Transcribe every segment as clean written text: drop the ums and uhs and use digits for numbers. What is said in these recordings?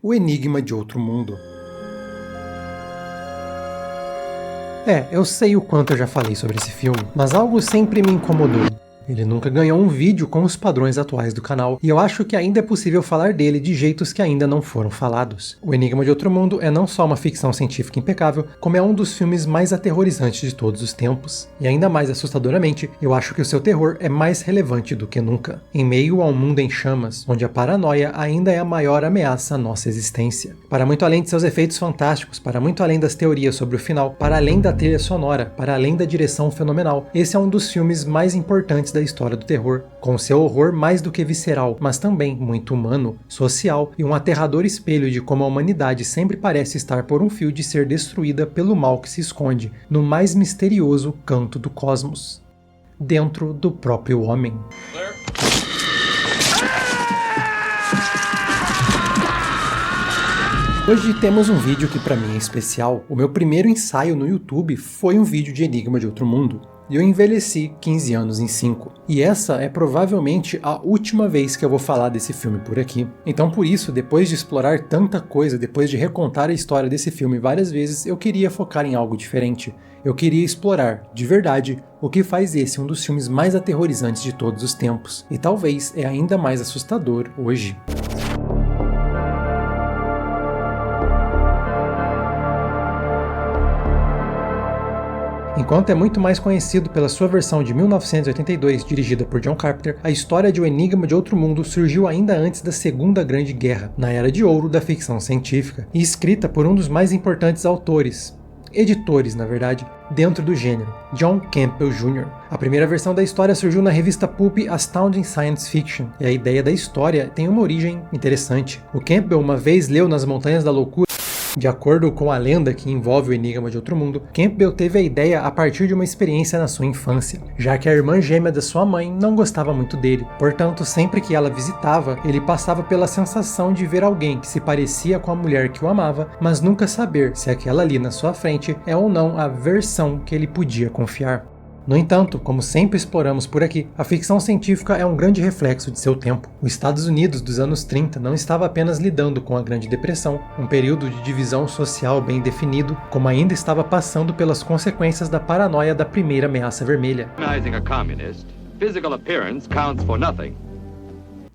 O Enigma de Outro Mundo. Eu sei o quanto eu já falei sobre esse filme, mas algo sempre me incomodou. Ele nunca ganhou um vídeo com os padrões atuais do canal, e eu acho que ainda é possível falar dele de jeitos que ainda não foram falados. O Enigma de Outro Mundo é não só uma ficção científica impecável, como é um dos filmes mais aterrorizantes de todos os tempos. E ainda mais assustadoramente, eu acho que o seu terror é mais relevante do que nunca. Em meio a um mundo em chamas, onde a paranoia ainda é a maior ameaça à nossa existência. Para muito além de seus efeitos fantásticos, para muito além das teorias sobre o final, para além da trilha sonora, para além da direção fenomenal, esse é um dos filmes mais importantes da história do terror, com seu horror mais do que visceral, mas também muito humano, social e um aterrador espelho de como a humanidade sempre parece estar por um fio de ser destruída pelo mal que se esconde no mais misterioso canto do cosmos, dentro do próprio homem. Hoje temos um vídeo que para mim é especial. O meu primeiro ensaio no YouTube foi um vídeo de Enigma de Outro Mundo. E eu envelheci 15 anos em 5. E essa é provavelmente a última vez que eu vou falar desse filme por aqui. Então por isso, depois de explorar tanta coisa, depois de recontar a história desse filme várias vezes, eu queria focar em algo diferente. Eu queria explorar, de verdade, o que faz esse um dos filmes mais aterrorizantes de todos os tempos. E talvez é ainda mais assustador hoje. Enquanto é muito mais conhecido pela sua versão de 1982, dirigida por John Carpenter, a história de O Enigma de Outro Mundo surgiu ainda antes da Segunda Grande Guerra, na Era de Ouro da ficção científica, e escrita por um dos mais importantes editores, na verdade, dentro do gênero, John Campbell Jr. A primeira versão da história surgiu na revista pulp Astounding Science Fiction, e a ideia da história tem uma origem interessante. O Campbell uma vez leu Nas Montanhas da Loucura. De acordo com a lenda que envolve o Enigma de Outro Mundo, Campbell teve a ideia a partir de uma experiência na sua infância, já que a irmã gêmea da sua mãe não gostava muito dele. Portanto, sempre que ela visitava, ele passava pela sensação de ver alguém que se parecia com a mulher que o amava, mas nunca saber se aquela ali na sua frente é ou não a versão que ele podia confiar. No entanto, como sempre exploramos por aqui, a ficção científica é um grande reflexo de seu tempo. Os Estados Unidos dos anos 30 não estava apenas lidando com a Grande Depressão, um período de divisão social bem definido, como ainda estava passando pelas consequências da paranoia da primeira ameaça vermelha.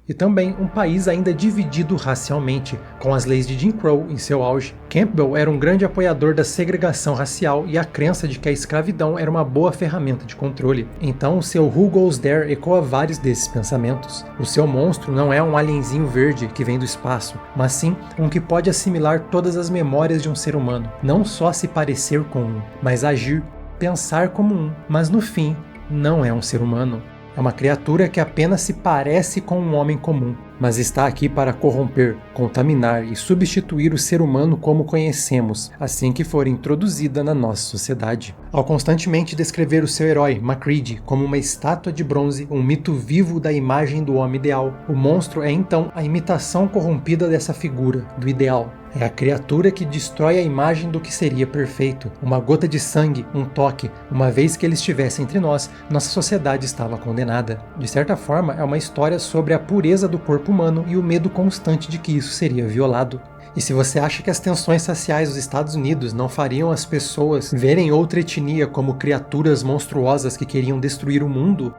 E também um país ainda dividido racialmente, com as leis de Jim Crow em seu auge. Campbell era um grande apoiador da segregação racial e a crença de que a escravidão era uma boa ferramenta de controle. Então, o seu Who Goes There ecoa vários desses pensamentos. O seu monstro não é um alienzinho verde que vem do espaço, mas sim um que pode assimilar todas as memórias de um ser humano. Não só se parecer com um, mas agir, pensar como um, mas no fim, não é um ser humano. É uma criatura que apenas se parece com um homem comum, mas está aqui para corromper, contaminar e substituir o ser humano como conhecemos, assim que for introduzida na nossa sociedade. Ao constantemente descrever o seu herói, Macready, como uma estátua de bronze, um mito vivo da imagem do homem ideal, o monstro é então a imitação corrompida dessa figura, do ideal. É a criatura que destrói a imagem do que seria perfeito. Uma gota de sangue, um toque, uma vez que ele estivesse entre nós, nossa sociedade estava condenada. De certa forma, é uma história sobre a pureza do corpo humano e o medo constante de que isso seria violado. E se você acha que as tensões raciais dos Estados Unidos não fariam as pessoas verem outra etnia como criaturas monstruosas que queriam destruir o mundo,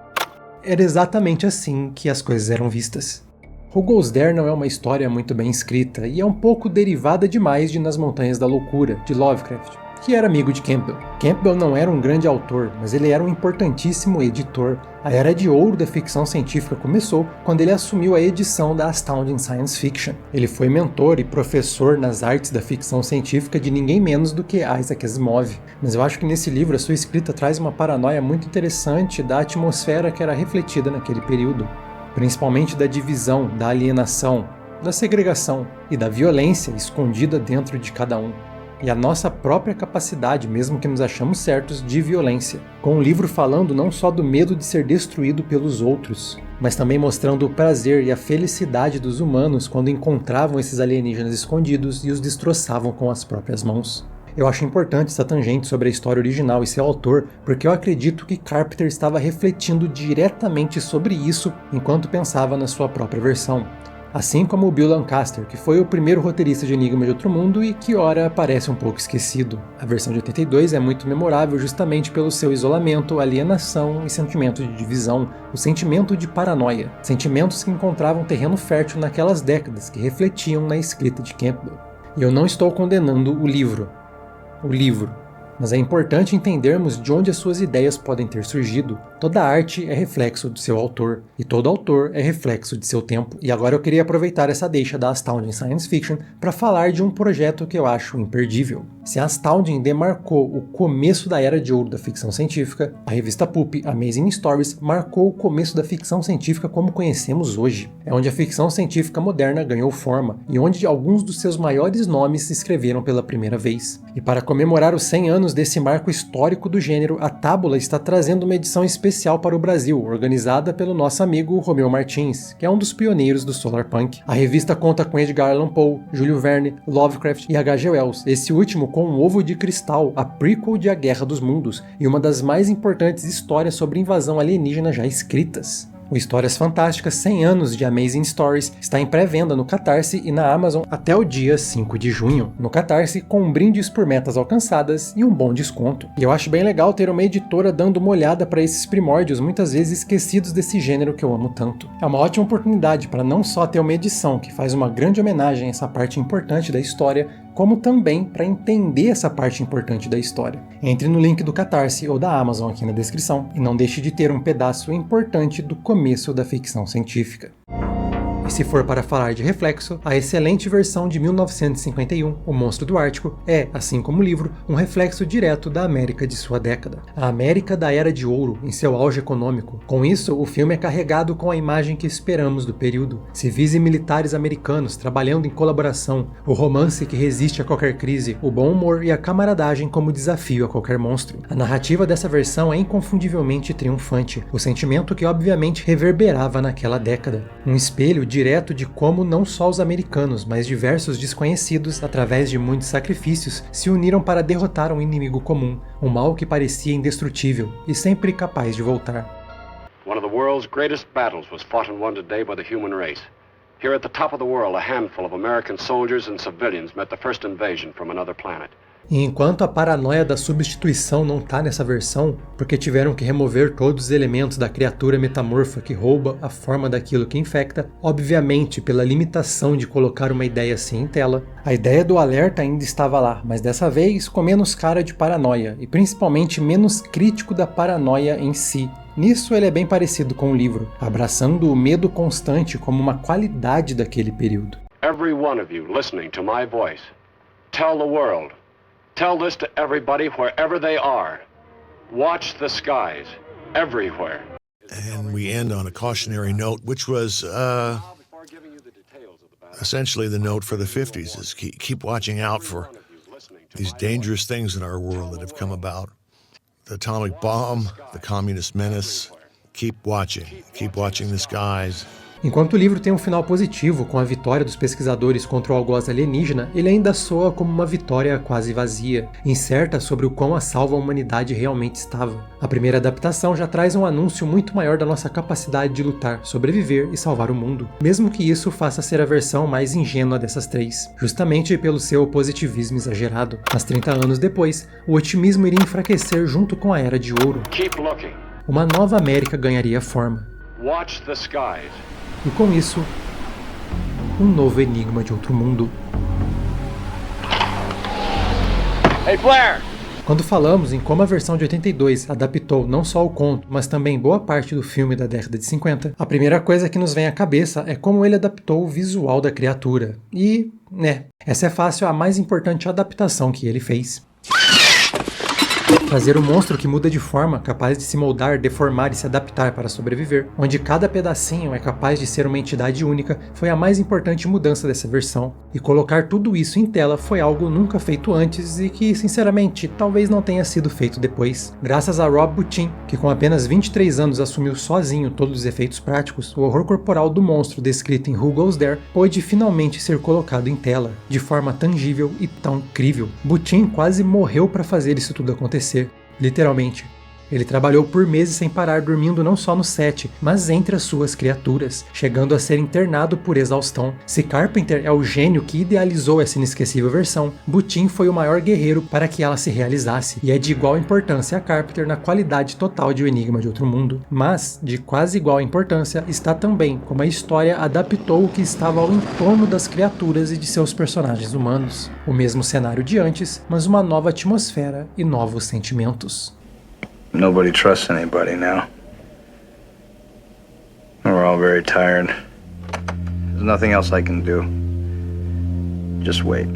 era exatamente assim que as coisas eram vistas. Who Goes There não é uma história muito bem escrita e é um pouco derivada demais de Nas Montanhas da Loucura, de Lovecraft, que era amigo de Campbell. Campbell não era um grande autor, mas ele era um importantíssimo editor. A era de ouro da ficção científica começou quando ele assumiu a edição da Astounding Science Fiction. Ele foi mentor e professor nas artes da ficção científica de ninguém menos do que Isaac Asimov. Mas eu acho que nesse livro a sua escrita traz uma paranoia muito interessante da atmosfera que era refletida naquele período. Principalmente da divisão, da alienação, da segregação e da violência escondida dentro de cada um. E a nossa própria capacidade, mesmo que nos achamos certos, de violência. Com o livro falando não só do medo de ser destruído pelos outros, mas também mostrando o prazer e a felicidade dos humanos quando encontravam esses alienígenas escondidos e os destroçavam com as próprias mãos. Eu acho importante essa tangente sobre a história original e seu autor, porque eu acredito que Carpenter estava refletindo diretamente sobre isso enquanto pensava na sua própria versão. assim como o Bill Lancaster, que foi o primeiro roteirista de Enigma de Outro Mundo e que ora parece um pouco esquecido. A versão de 82 é muito memorável justamente pelo seu isolamento, alienação e sentimento de divisão, o sentimento de paranoia, sentimentos que encontravam terreno fértil naquelas décadas que refletiam na escrita de Campbell. E eu não estou condenando o livro, mas é importante entendermos de onde as suas ideias podem ter surgido. Toda arte é reflexo do seu autor, e todo autor é reflexo de seu tempo. E agora eu queria aproveitar essa deixa da Astounding Science Fiction para falar de um projeto que eu acho imperdível. Se a Astounding demarcou o começo da era de ouro da ficção científica, a revista Pulp Amazing Stories marcou o começo da ficção científica como conhecemos hoje. É onde a ficção científica moderna ganhou forma, e onde alguns dos seus maiores nomes se escreveram pela primeira vez. E para comemorar os 100 anos desse marco histórico do gênero, a Tábula está trazendo uma edição especial para o Brasil, organizada pelo nosso amigo Romeu Martins, que é um dos pioneiros do Solarpunk. A revista conta com Edgar Allan Poe, Júlio Verne, Lovecraft e H.G. Wells, esse último com Um Ovo de Cristal, a prequel de A Guerra dos Mundos, e uma das mais importantes histórias sobre invasão alienígena já escritas. O Histórias Fantásticas 100 anos de Amazing Stories está em pré-venda no Catarse e na Amazon até o dia 5 de junho. No Catarse, com brindes por metas alcançadas e um bom desconto. E eu acho bem legal ter uma editora dando uma olhada para esses primórdios muitas vezes esquecidos desse gênero que eu amo tanto. É uma ótima oportunidade para não só ter uma edição que faz uma grande homenagem a essa parte importante da história, como também para entender essa parte importante da história. Entre no link do Catarse ou da Amazon aqui na descrição e não deixe de ter um pedaço importante do começo da ficção científica. E se for para falar de reflexo, a excelente versão de 1951, O Monstro do Ártico, é, assim como o livro, um reflexo direto da América de sua década. A América da Era de Ouro, em seu auge econômico. Com isso, o filme é carregado com a imagem que esperamos do período. Civis e militares americanos trabalhando em colaboração, o romance que resiste a qualquer crise, o bom humor e a camaradagem como desafio a qualquer monstro. A narrativa dessa versão é inconfundivelmente triunfante, o sentimento que obviamente reverberava naquela década. Um espelho direto de como não só os americanos, mas diversos desconhecidos, através de muitos sacrifícios, se uniram para derrotar um inimigo comum, um mal que parecia indestrutível e sempre capaz de voltar. One of the world's greatest battles was fought and won today by the human race. Here at the top of the world, a handful of American soldiers and civilians met the first invasion from another planet. E enquanto a paranoia da substituição não tá nessa versão, porque tiveram que remover todos os elementos da criatura metamorfa que rouba a forma daquilo que infecta, obviamente pela limitação de colocar uma ideia assim em tela, a ideia do alerta ainda estava lá, mas dessa vez com menos cara de paranoia, e principalmente menos crítico da paranoia em si. Nisso ele é bem parecido com o livro, abraçando o medo constante como uma qualidade daquele período. Every one of you listening to my voice, tell the world. Tell this to everybody wherever they are. Watch the skies, everywhere. And we end on a cautionary note, which was essentially the note for the 50s, is keep watching out for these dangerous things in our world that have come about. The atomic bomb, the communist menace. Keep watching the skies. Enquanto o livro tem um final positivo, com a vitória dos pesquisadores contra o algoz alienígena, ele ainda soa como uma vitória quase vazia, incerta sobre o quão a salva a humanidade realmente estava. A primeira adaptação já traz um anúncio muito maior da nossa capacidade de lutar, sobreviver e salvar o mundo, mesmo que isso faça ser a versão mais ingênua dessas três, justamente pelo seu positivismo exagerado. Mas 30 anos depois, o otimismo iria enfraquecer junto com a Era de Ouro. Uma nova América ganharia forma. Watch the skies. E com isso, um novo enigma de outro mundo. Hey Blair! Quando falamos em como a versão de 82 adaptou não só o conto, mas também boa parte do filme da década de 50, a primeira coisa que nos vem à cabeça é como ele adaptou o visual da criatura. E, essa é fácil a mais importante adaptação que ele fez. Fazer um monstro que muda de forma, capaz de se moldar, deformar e se adaptar para sobreviver, onde cada pedacinho é capaz de ser uma entidade única, foi a mais importante mudança dessa versão. E colocar tudo isso em tela foi algo nunca feito antes e que, sinceramente, talvez não tenha sido feito depois. Graças a Rob Bottin, que com apenas 23 anos assumiu sozinho todos os efeitos práticos, o horror corporal do monstro descrito em Who Goes There pôde finalmente ser colocado em tela, de forma tangível e tão incrível. Bottin quase morreu para fazer isso tudo acontecer. Literalmente. Ele trabalhou por meses sem parar, dormindo não só no set, mas entre as suas criaturas, chegando a ser internado por exaustão. Se Carpenter é o gênio que idealizou essa inesquecível versão, Butin foi o maior guerreiro para que ela se realizasse, e é de igual importância a Carpenter na qualidade total de O Enigma de Outro Mundo. Mas, de quase igual importância, está também como a história adaptou o que estava ao entorno das criaturas e de seus personagens humanos. O mesmo cenário de antes, mas uma nova atmosfera e novos sentimentos. Nobody trusts anybody now. We're all very tired. There's nothing else I can do. Just wait.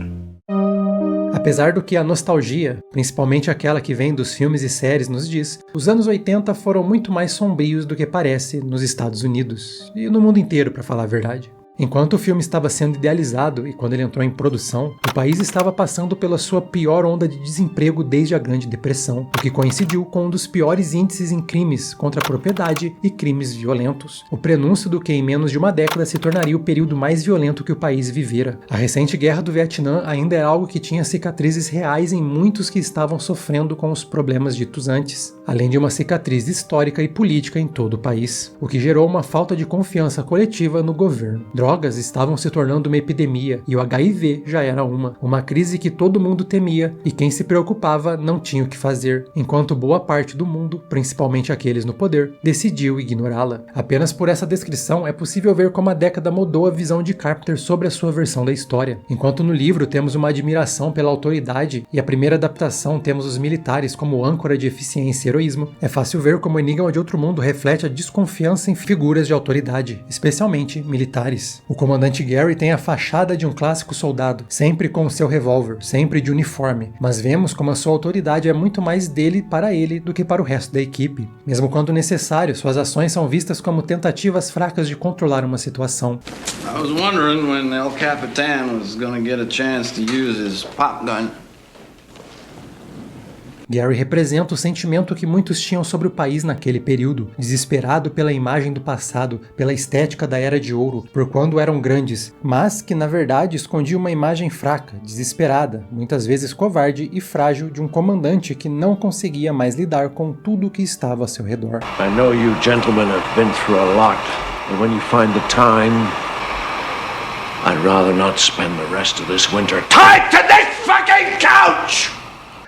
Apesar do que a nostalgia, principalmente aquela que vem dos filmes e séries, nos diz, os anos 80 foram muito mais sombrios do que parece nos Estados Unidos, e no mundo inteiro, para falar a verdade. Enquanto o filme estava sendo idealizado e quando ele entrou em produção, o país estava passando pela sua pior onda de desemprego desde a Grande Depressão, o que coincidiu com um dos piores índices em crimes contra a propriedade e crimes violentos, o prenúncio do que em menos de uma década se tornaria o período mais violento que o país vivera. A recente guerra do Vietnã ainda era algo que tinha cicatrizes reais em muitos que estavam sofrendo com os problemas ditos antes, além de uma cicatriz histórica e política em todo o país, o que gerou uma falta de confiança coletiva no governo. Drogas estavam se tornando uma epidemia e o HIV já era uma crise que todo mundo temia e quem se preocupava não tinha o que fazer, enquanto boa parte do mundo, principalmente aqueles no poder, decidiu ignorá-la. Apenas por essa descrição é possível ver como a década mudou a visão de Carpenter sobre a sua versão da história. Enquanto no livro temos uma admiração pela autoridade e a primeira adaptação temos os militares como âncora de eficiência e heroísmo, é fácil ver como O Enigma de Outro Mundo reflete a desconfiança em figuras de autoridade, especialmente militares. O comandante Gary tem a fachada de um clássico soldado, sempre com o seu revólver, sempre de uniforme, mas vemos como a sua autoridade é muito mais dele para ele do que para o resto da equipe. Mesmo quando necessário, suas ações são vistas como tentativas fracas de controlar uma situação. I was wondering when El Capitan was gonna get a chance to use his pop gun. Gary representa o sentimento que muitos tinham sobre o país naquele período, desesperado pela imagem do passado, pela estética da Era de Ouro, por quando eram grandes, mas que na verdade escondia uma imagem fraca, desesperada, muitas vezes covarde e frágil de um comandante que não conseguia mais lidar com tudo o que estava ao seu redor. I know you gentlemen have been through a lot, and when you find the time, I'd rather not spend the rest of this winter tied to this fucking couch!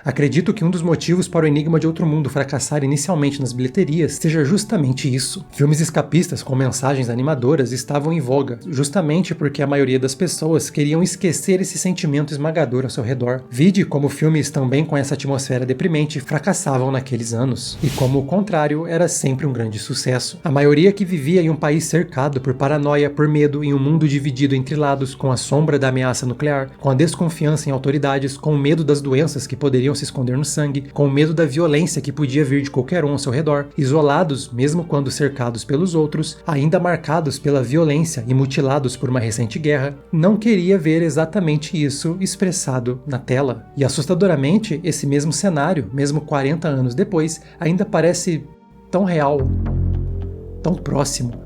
Acredito que um dos motivos para O Enigma de Outro Mundo fracassar inicialmente nas bilheterias seja justamente isso. Filmes escapistas com mensagens animadoras estavam em voga, justamente porque a maioria das pessoas queriam esquecer esse sentimento esmagador ao seu redor. Vide como filmes também com essa atmosfera deprimente fracassavam naqueles anos, e como o contrário era sempre um grande sucesso. A maioria que vivia em um país cercado por paranoia, por medo, em um mundo dividido entre lados, com a sombra da ameaça nuclear, com a desconfiança em autoridades, com o medo das doenças que poderiam se esconder no sangue, com medo da violência que podia vir de qualquer um ao seu redor, isolados mesmo quando cercados pelos outros, ainda marcados pela violência e mutilados por uma recente guerra, não queria ver exatamente isso expressado na tela. E assustadoramente, esse mesmo cenário, mesmo 40 anos depois, ainda parece tão real, tão próximo.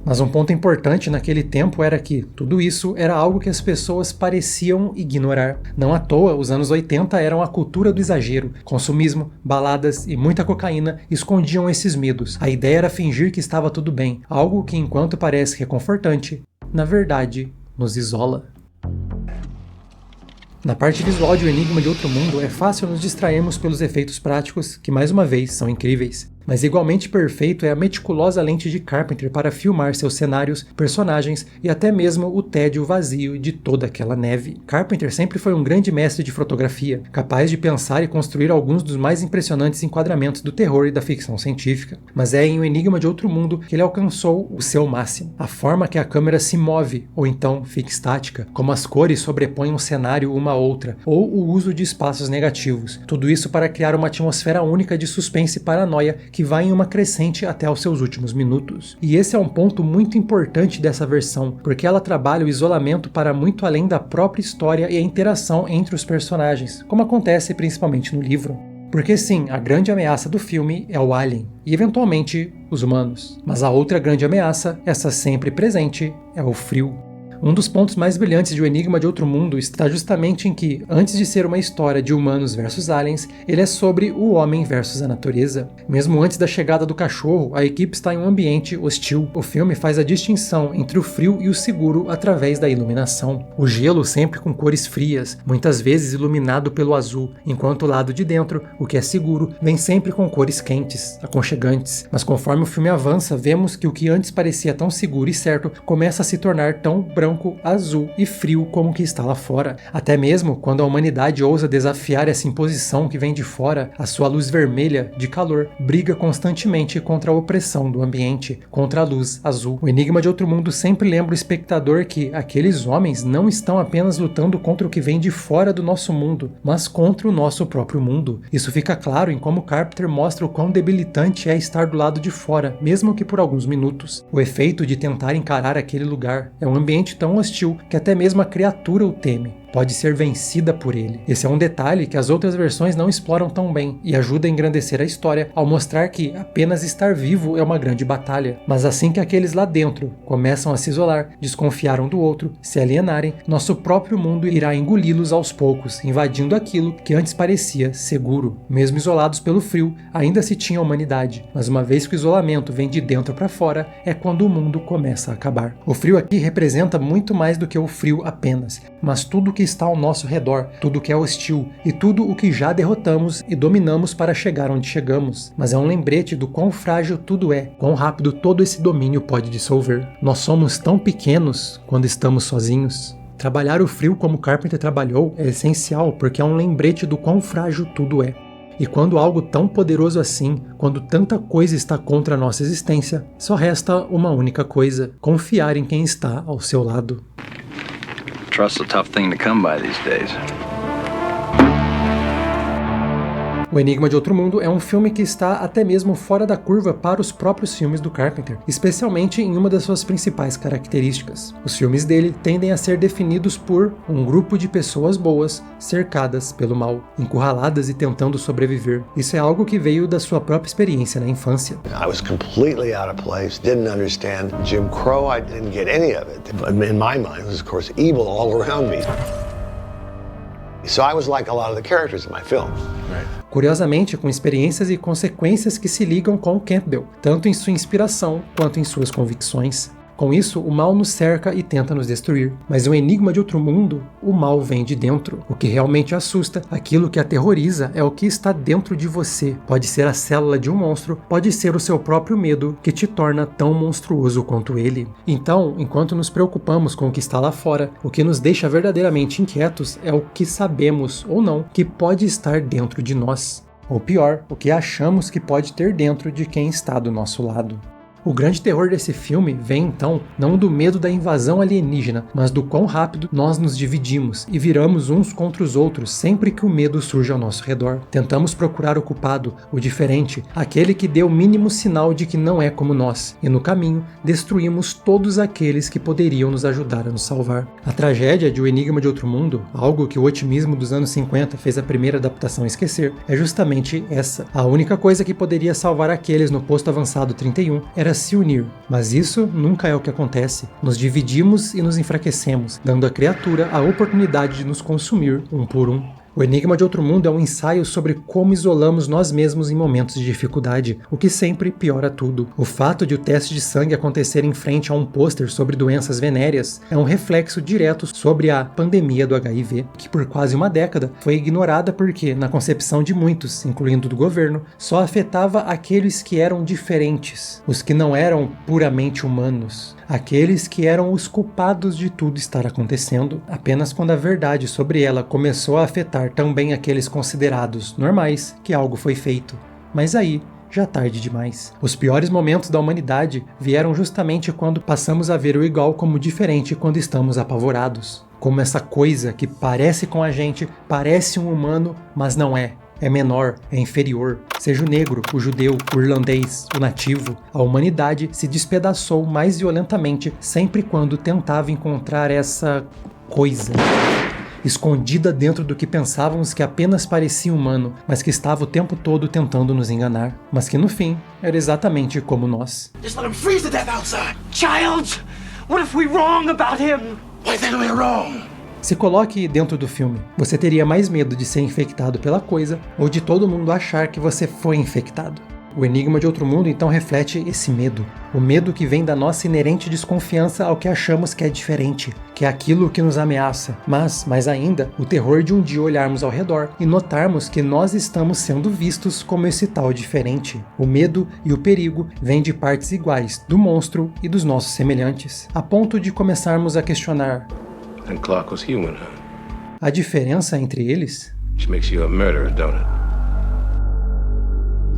Mas um ponto importante naquele tempo era que tudo isso era algo que as pessoas pareciam ignorar. Não à toa, os anos 80 eram a cultura do exagero. Consumismo, baladas e muita cocaína escondiam esses medos. A ideia era fingir que estava tudo bem, algo que, enquanto parece reconfortante, na verdade, nos isola. Na parte visual de O Enigma de Outro Mundo, é fácil nos distrairmos pelos efeitos práticos, que mais uma vez são incríveis. Mas igualmente perfeito é a meticulosa lente de Carpenter para filmar seus cenários, personagens e até mesmo o tédio vazio de toda aquela neve. Carpenter sempre foi um grande mestre de fotografia, capaz de pensar e construir alguns dos mais impressionantes enquadramentos do terror e da ficção científica. Mas é em O Enigma de Outro Mundo que ele alcançou o seu máximo. A forma que a câmera se move, ou então fica estática, como as cores sobrepõem um cenário uma a outra, ou o uso de espaços negativos. Tudo isso para criar uma atmosfera única de suspense e paranoia que vai em uma crescente até os seus últimos minutos. E esse é um ponto muito importante dessa versão, porque ela trabalha o isolamento para muito além da própria história e a interação entre os personagens, como acontece principalmente no livro. Porque sim, a grande ameaça do filme é o Alien, e eventualmente os humanos. Mas a outra grande ameaça, essa sempre presente, é o frio. Um dos pontos mais brilhantes de O Enigma de Outro Mundo está justamente em que, antes de ser uma história de humanos versus aliens, ele é sobre o homem versus a natureza. Mesmo antes da chegada do cachorro, a equipe está em um ambiente hostil. O filme faz a distinção entre o frio e o seguro através da iluminação. O gelo sempre com cores frias, muitas vezes iluminado pelo azul, enquanto o lado de dentro, o que é seguro, vem sempre com cores quentes, aconchegantes. Mas conforme o filme avança, vemos que o que antes parecia tão seguro e certo começa a se tornar tão branco, azul e frio como o que está lá fora. Até mesmo quando a humanidade ousa desafiar essa imposição que vem de fora, a sua luz vermelha de calor briga constantemente contra a opressão do ambiente, contra a luz azul. O Enigma de Outro Mundo sempre lembra o espectador que aqueles homens não estão apenas lutando contra o que vem de fora do nosso mundo, mas contra o nosso próprio mundo. Isso fica claro em como Carpenter mostra o quão debilitante é estar do lado de fora, mesmo que por alguns minutos. O efeito de tentar encarar aquele lugar é um ambiente tão hostil que até mesmo a criatura o teme. Pode ser vencida por ele. Esse é um detalhe que as outras versões não exploram tão bem e ajuda a engrandecer a história ao mostrar que apenas estar vivo é uma grande batalha. Mas assim que aqueles lá dentro começam a se isolar, desconfiar um do outro, se alienarem, nosso próprio mundo irá engoli-los aos poucos, invadindo aquilo que antes parecia seguro. Mesmo isolados pelo frio, ainda se tinha humanidade, mas uma vez que o isolamento vem de dentro para fora, é quando o mundo começa a acabar. O frio aqui representa muito mais do que o frio apenas, mas tudo que está ao nosso redor, tudo que é hostil e tudo o que já derrotamos e dominamos para chegar onde chegamos. Mas é um lembrete do quão frágil tudo é, quão rápido todo esse domínio pode dissolver. Nós somos tão pequenos quando estamos sozinhos. Trabalhar o frio como Carpenter trabalhou é essencial porque é um lembrete do quão frágil tudo é. E quando algo tão poderoso assim, quando tanta coisa está contra a nossa existência, só resta uma única coisa: confiar em quem está ao seu lado. Trust's a tough thing to come by these days. O Enigma de Outro Mundo é um filme que está até mesmo fora da curva para os próprios filmes do Carpenter, especialmente em uma das suas principais características. Os filmes dele tendem a ser definidos por um grupo de pessoas boas cercadas pelo mal, encurraladas e tentando sobreviver. Isso é algo que veio da sua própria experiência na infância. I was completely out of place, didn't understand Jim Crow, I didn't get any of it. In my mind, it was of course evil all around me. So I was like a lot of the characters in my film. Curiosamente, com experiências e consequências que se ligam com Campbell, tanto em sua inspiração quanto em suas convicções. Com isso, o mal nos cerca e tenta nos destruir. Mas em O Enigma de Outro Mundo, o mal vem de dentro. O que realmente assusta, aquilo que aterroriza, é o que está dentro de você. Pode ser a célula de um monstro, pode ser o seu próprio medo que te torna tão monstruoso quanto ele. Então, enquanto nos preocupamos com o que está lá fora, o que nos deixa verdadeiramente inquietos é o que sabemos ou não que pode estar dentro de nós. Ou pior, o que achamos que pode ter dentro de quem está do nosso lado. O grande terror desse filme vem então não do medo da invasão alienígena, mas do quão rápido nós nos dividimos e viramos uns contra os outros sempre que o medo surge ao nosso redor. Tentamos procurar o culpado, o diferente, aquele que deu o mínimo sinal de que não é como nós, e no caminho destruímos todos aqueles que poderiam nos ajudar a nos salvar. A tragédia de O Enigma de Outro Mundo, algo que o otimismo dos anos 50 fez a primeira adaptação esquecer, é justamente essa. A única coisa que poderia salvar aqueles no posto avançado 31 era se unir, mas isso nunca é o que acontece. Nos dividimos e nos enfraquecemos, dando à criatura a oportunidade de nos consumir um por um. O Enigma de Outro Mundo é um ensaio sobre como isolamos nós mesmos em momentos de dificuldade, o que sempre piora tudo. O fato de o teste de sangue acontecer em frente a um pôster sobre doenças venéreas é um reflexo direto sobre a pandemia do HIV, que por quase uma década foi ignorada porque, na concepção de muitos, incluindo do governo, só afetava aqueles que eram diferentes, os que não eram puramente humanos. Aqueles que eram os culpados de tudo estar acontecendo, apenas quando a verdade sobre ela começou a afetar também aqueles considerados normais que algo foi feito. Mas aí, já tarde demais. Os piores momentos da humanidade vieram justamente quando passamos a ver o igual como diferente quando estamos apavorados. Como essa coisa que parece com a gente, parece um humano, mas não é. É menor, é inferior. Seja o negro, o judeu, o irlandês, o nativo, a humanidade se despedaçou mais violentamente sempre quando tentava encontrar essa coisa escondida dentro do que pensávamos que apenas parecia humano, mas que estava o tempo todo tentando nos enganar, mas que no fim era exatamente como nós. Just let him freeze to death outside. Child, what if we wrong about him? Why think me wrong? Se coloque dentro do filme. Você teria mais medo de ser infectado pela coisa ou de todo mundo achar que você foi infectado? O Enigma de Outro Mundo então reflete esse medo. O medo que vem da nossa inerente desconfiança ao que achamos que é diferente, que é aquilo que nos ameaça. Mas, mais ainda, o terror de um dia olharmos ao redor e notarmos que nós estamos sendo vistos como esse tal diferente. O medo e o perigo vêm de partes iguais do monstro e dos nossos semelhantes, a ponto de começarmos a questionar: And Clark was human, huh? a diferença entre eles? Which makes you a murderer, don't it?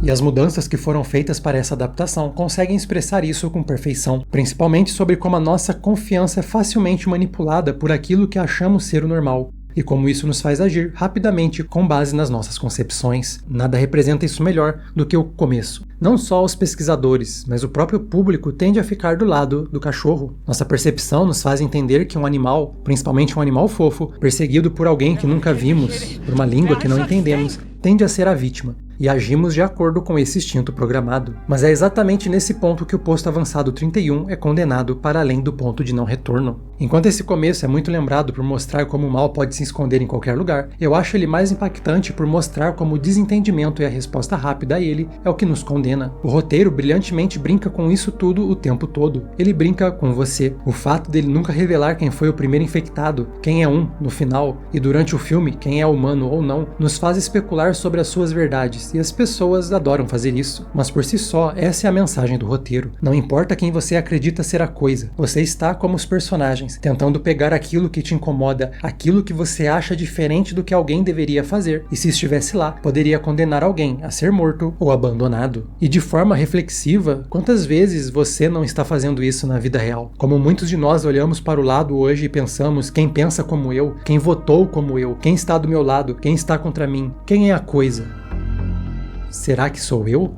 E as mudanças que foram feitas para essa adaptação conseguem expressar isso com perfeição, principalmente sobre como a nossa confiança é facilmente manipulada por aquilo que achamos ser o normal, e como isso nos faz agir rapidamente com base nas nossas concepções. Nada representa isso melhor do que o começo. Não só os pesquisadores, mas o próprio público tende a ficar do lado do cachorro. Nossa percepção nos faz entender que um animal, principalmente um animal fofo, perseguido por alguém que nunca vimos, por uma língua que não entendemos, tende a ser a vítima, e agimos de acordo com esse instinto programado. Mas é exatamente nesse ponto que o posto avançado 31 é condenado para além do ponto de não retorno. Enquanto esse começo é muito lembrado por mostrar como o mal pode se esconder em qualquer lugar, eu acho ele mais impactante por mostrar como o desentendimento e a resposta rápida a ele é o que nos condena. O roteiro brilhantemente brinca com isso tudo o tempo todo. Ele brinca com você. O fato dele nunca revelar quem foi o primeiro infectado, quem é no final, e durante o filme, quem é humano ou não, nos faz especular sobre as suas verdades, e as pessoas adoram fazer isso. Mas por si só, essa é a mensagem do roteiro. Não importa quem você acredita ser a coisa, você está como os personagens, tentando pegar aquilo que te incomoda, aquilo que você acha diferente do que alguém deveria fazer, e se estivesse lá, poderia condenar alguém a ser morto ou abandonado. E de forma reflexiva, quantas vezes você não está fazendo isso na vida real? Como muitos de nós olhamos para o lado hoje e pensamos: quem pensa como eu, quem votou como eu, quem está do meu lado, quem está contra mim, quem é a coisa? Será que sou eu?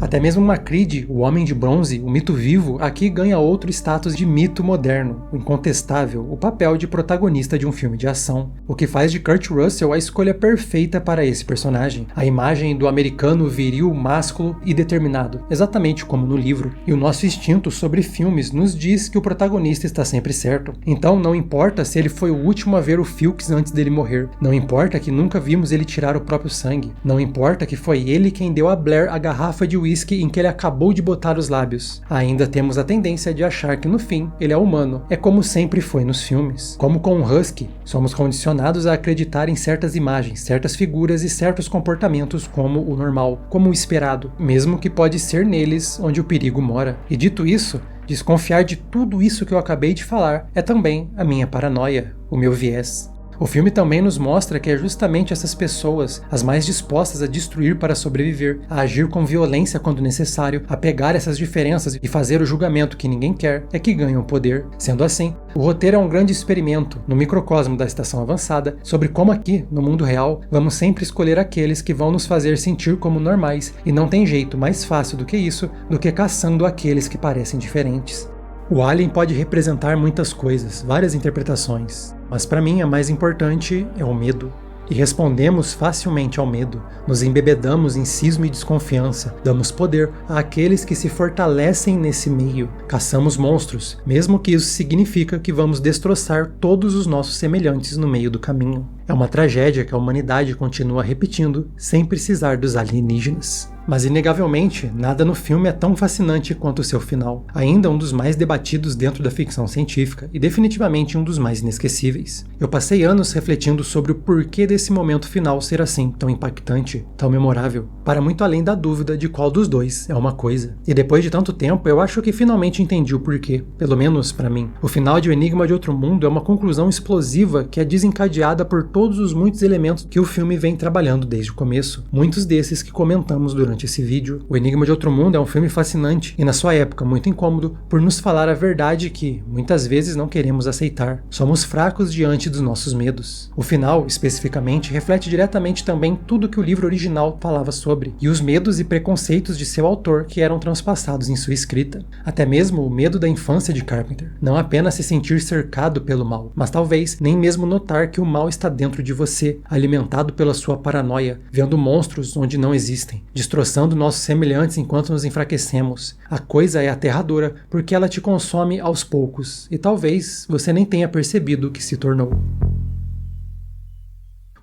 Até mesmo Macready, o Homem de Bronze, o mito vivo, aqui ganha outro status de mito moderno, o incontestável, o papel de protagonista de um filme de ação, o que faz de Kurt Russell a escolha perfeita para esse personagem, a imagem do americano viril, másculo e determinado, exatamente como no livro. E o nosso instinto sobre filmes nos diz que o protagonista está sempre certo. Então não importa se ele foi o último a ver o Fuchs antes dele morrer, não importa que nunca vimos ele tirar o próprio sangue, não importa que foi ele quem deu a Blair a garrafa de whisky em que ele acabou de botar os lábios. Ainda temos a tendência de achar que no fim ele é humano. É como sempre foi nos filmes. Como com o Husky, somos condicionados a acreditar em certas imagens, certas figuras e certos comportamentos como o normal, como o esperado, mesmo que pode ser neles onde o perigo mora. E dito isso, desconfiar de tudo isso que eu acabei de falar é também a minha paranoia, o meu viés. O filme também nos mostra que é justamente essas pessoas, as mais dispostas a destruir para sobreviver, a agir com violência quando necessário, a pegar essas diferenças e fazer o julgamento que ninguém quer, é que ganham poder. Sendo assim, o roteiro é um grande experimento, no microcosmo da Estação Avançada, sobre como aqui, no mundo real, vamos sempre escolher aqueles que vão nos fazer sentir como normais, e não tem jeito mais fácil do que isso, do que caçando aqueles que parecem diferentes. O Alien pode representar muitas coisas, várias interpretações, mas para mim a mais importante é o medo. E respondemos facilmente ao medo, nos embebedamos em cisma e desconfiança, damos poder àqueles que se fortalecem nesse meio, caçamos monstros, mesmo que isso significa que vamos destroçar todos os nossos semelhantes no meio do caminho. É uma tragédia que a humanidade continua repetindo sem precisar dos alienígenas. Mas inegavelmente, nada no filme é tão fascinante quanto o seu final, ainda um dos mais debatidos dentro da ficção científica e definitivamente um dos mais inesquecíveis. Eu passei anos refletindo sobre o porquê desse momento final ser assim, tão impactante, tão memorável, para muito além da dúvida de qual dos dois é uma coisa. E depois de tanto tempo, eu acho que finalmente entendi o porquê, pelo menos para mim. O final de O Enigma de Outro Mundo é uma conclusão explosiva que é desencadeada por todos os muitos elementos que o filme vem trabalhando desde o começo, muitos desses que comentamos durante esse vídeo. O Enigma de Outro Mundo é um filme fascinante e na sua época muito incômodo por nos falar a verdade que muitas vezes não queremos aceitar. Somos fracos diante dos nossos medos. O final, especificamente, reflete diretamente também tudo que o livro original falava sobre e os medos e preconceitos de seu autor que eram transpassados em sua escrita. Até mesmo o medo da infância de Carpenter. Não apenas se sentir cercado pelo mal, mas talvez nem mesmo notar que o mal está dentro de você, alimentado pela sua paranoia, vendo monstros onde não existem, destroçando destroçando nossos semelhantes enquanto nos enfraquecemos. A coisa é aterradora porque ela te consome aos poucos, e talvez você nem tenha percebido o que se tornou.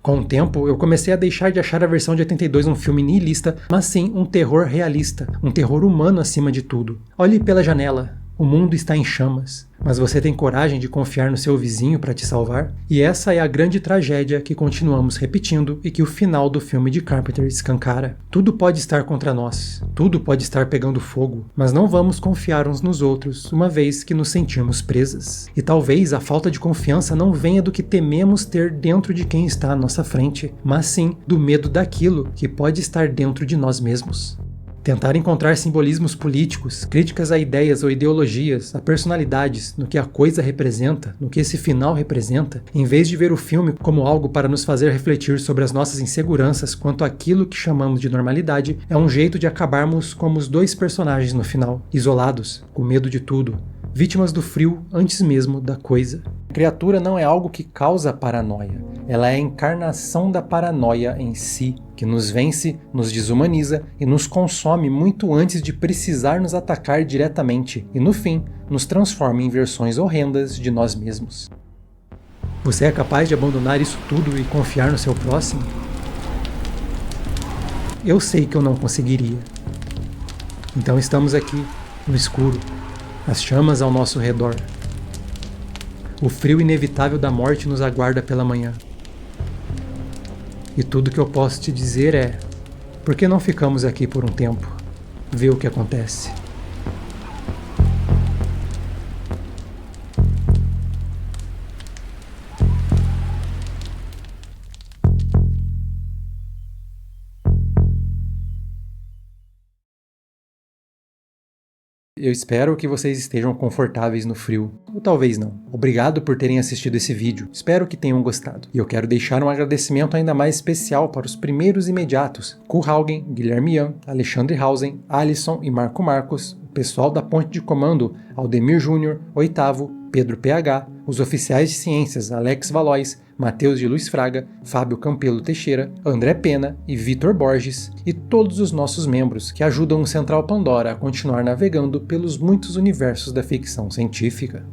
Com o tempo, eu comecei a deixar de achar a versão de 82 um filme nihilista, mas sim um terror realista, um terror humano acima de tudo. Olhe pela janela. O mundo está em chamas, mas você tem coragem de confiar no seu vizinho para te salvar? E essa é a grande tragédia que continuamos repetindo e que o final do filme de Carpenter escancara. Tudo pode estar contra nós, tudo pode estar pegando fogo, mas não vamos confiar uns nos outros, uma vez que nos sentimos presas. E talvez a falta de confiança não venha do que tememos ter dentro de quem está à nossa frente, mas sim do medo daquilo que pode estar dentro de nós mesmos. Tentar encontrar simbolismos políticos, críticas a ideias ou ideologias, a personalidades, no que a coisa representa, no que esse final representa, em vez de ver o filme como algo para nos fazer refletir sobre as nossas inseguranças quanto àquilo que chamamos de normalidade, é um jeito de acabarmos como os dois personagens no final, isolados, com medo de tudo, vítimas do frio antes mesmo da coisa. A criatura não é algo que causa paranoia, ela é a encarnação da paranoia em si, que nos vence, nos desumaniza e nos consome muito antes de precisar nos atacar diretamente e, no fim, nos transforma em versões horrendas de nós mesmos. Você é capaz de abandonar isso tudo e confiar no seu próximo? Eu sei que eu não conseguiria. Então estamos aqui, no escuro, as chamas ao nosso redor. O frio inevitável da morte nos aguarda pela manhã. E tudo que eu posso te dizer é: por que não ficamos aqui por um tempo? Ver o que acontece. Eu espero que vocês estejam confortáveis no frio, ou talvez não. Obrigado por terem assistido esse vídeo, espero que tenham gostado. E eu quero deixar um agradecimento ainda mais especial para os primeiros imediatos: Kuhaugen, Guilherme Ian, Alexandre Hausen, Alisson e Marco Marcos, o pessoal da Ponte de Comando, Aldemir Júnior, Oitavo, Pedro PH, os oficiais de ciências Alex Valois, Matheus de Luiz Fraga, Fábio Campelo Teixeira, André Pena e Vitor Borges, e todos os nossos membros que ajudam o Central Pandora a continuar navegando pelos muitos universos da ficção científica.